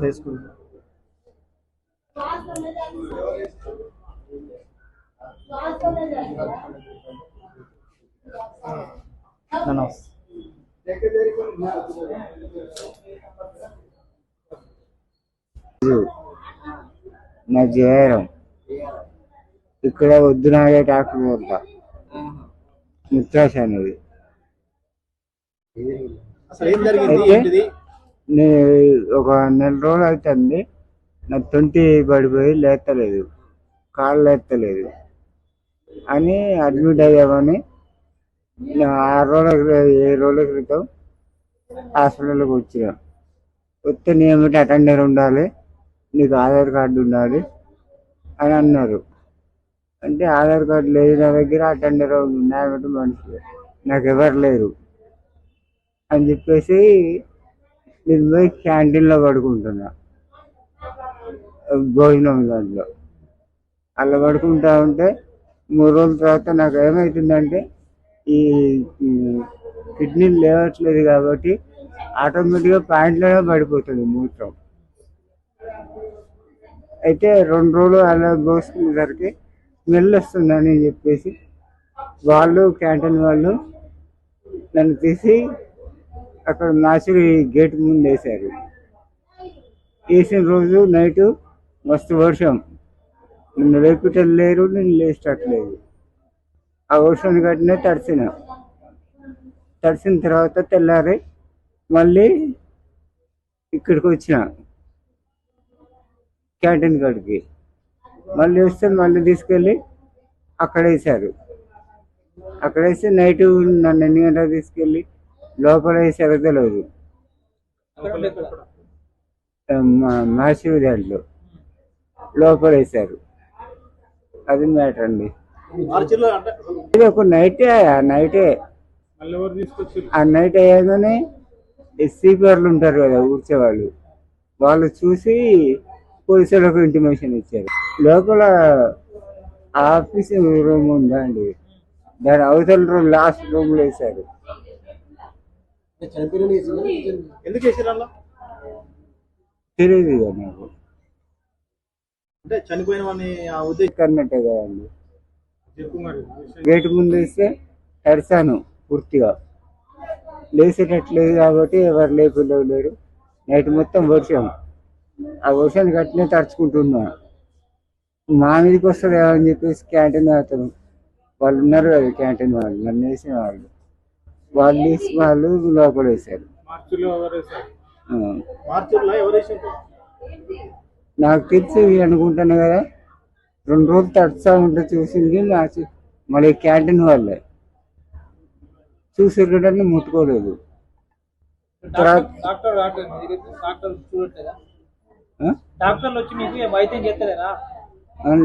High school. నా జయరం ఇక్కడ వద్దునాగే doctor వద్ద ముత్రాశ అనేది ఒక నెల రోజులు అవుతుంది. నా 20 పడిపోయి లేస్తలేదు, కాళ్ళు లేస్తలేదు అని అడ్మిట్ అయ్యామని 7 రోజుల క్రితం హాస్పిటల్కి వచ్చిన. వస్తే నేమిటి అటెండర్ ఉండాలి, నీకు ఆధార్ కార్డు ఉండాలి అని అన్నారు. అంటే ఆధార్ కార్డు లేదు నా దగ్గర, అటెండర్ ఉన్నాయన్నట్టు మనుషులు నాకు ఎవరు లేరు అని చెప్పేసి నేను పోయి క్యాంటీన్లో పడుకుంటున్నా. భోజనం దాంట్లో అలా పడుకుంటా ఉంటే 3 రోజుల తర్వాత నాకు ఏమవుతుందంటే ఈ కిడ్నీలు లేవట్లేదు కాబట్టి ఆటోమేటిక్గా పాయింట్లోనే పడిపోతుంది మూత్రం. అయితే 2 రోజులు అలా పోసుకునేసరికి స్మెల్ వస్తుందని చెప్పేసి వాళ్ళు క్యాంటీన్ వాళ్ళు నన్ను తీసి అక్కడ నాచురి గేట్ ముందు వేశారు. వేసిన రోజు నైటు మస్తు వర్షం, నిన్ను లేపిటలు లేరు, నేను లేచేటట్లేదు. ఆ వర్షాన్ని కట్టినే తడిసిన తర్వాత తెల్లారి మళ్ళీ ఇక్కడికి వచ్చిన క్యాంటీన్ కాడికి. మళ్ళీ వస్తే మళ్ళీ తీసుకెళ్ళి అక్కడ వేశారు. అక్కడ వేస్తే నైటు నన్ను ఎన్ని గంటలకు తీసుకెళ్ళి లోపల వేసారో తెలియదు. మాసివ్ దాంట్లో లోపల వేశారు. అది మ్యాటర్ అండి. ఇది ఒక నైటే, ఆ నైట్ అయ్యాగానే స్పీకర్లు ఉంటారు కదా ఊడ్చేవాళ్ళు, వాళ్ళు చూసి పోలీసులకు ఇంటిమేషన్ ఇచ్చారు. లోపల ఆఫీస్ రూమ్ ఉందా అండి, దాని అవతల రూమ్ లాస్ట్ రూమ్లో వేశారు. తెలియదు ఇక నాకు. కన్నట్టే కదండి. గేటు ముందు వేస్తే తడిసాను పూర్తిగా, లేచేటట్లేదు కాబట్టి ఎవరు లేరు. నైట్ మొత్తం వర్షం, ఆ వర్షాన్ని కట్టినే తడుచుకుంటున్నా. మా మీదకి వస్తుంది అని చెప్పేసి క్యాంటీన్ అతను వాళ్ళు ఉన్నారు కదా, క్యాంటీన్ వాళ్ళు నన్ను వేసిన వాళ్ళు వేసి వాళ్ళు లోపల వేశారు. నాకు తెలిసి అనుకుంటాను కదా, 2 రోజులు తడుస్తూ ఉంటే చూసింది మళ్ళీ క్యాంటీన్ వాళ్ళే చూసి ముట్టుకోలేదు.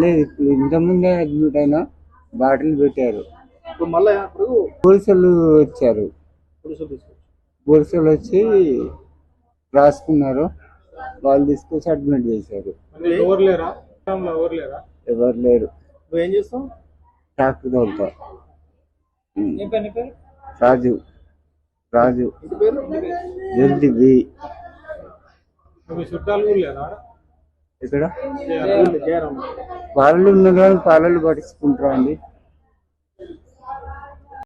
లేదు, ఇంతకుముందే అడ్మిట్ అయినా బాటిల్ పెట్టారు. పోలీసులు వచ్చారు, పోలీసులు వచ్చి రాసుకున్నారు, వాళ్ళు తీసుకొచ్చి అడ్మిట్ చేశారు. ఎవరు లేరు. డాక్టర్ తోలుతా. రాజు జల్ది బి. ఇక్కడ వాళ్ళు ఉన్నారు కానీ పాలలు పట్టించుకుంటారా అండి.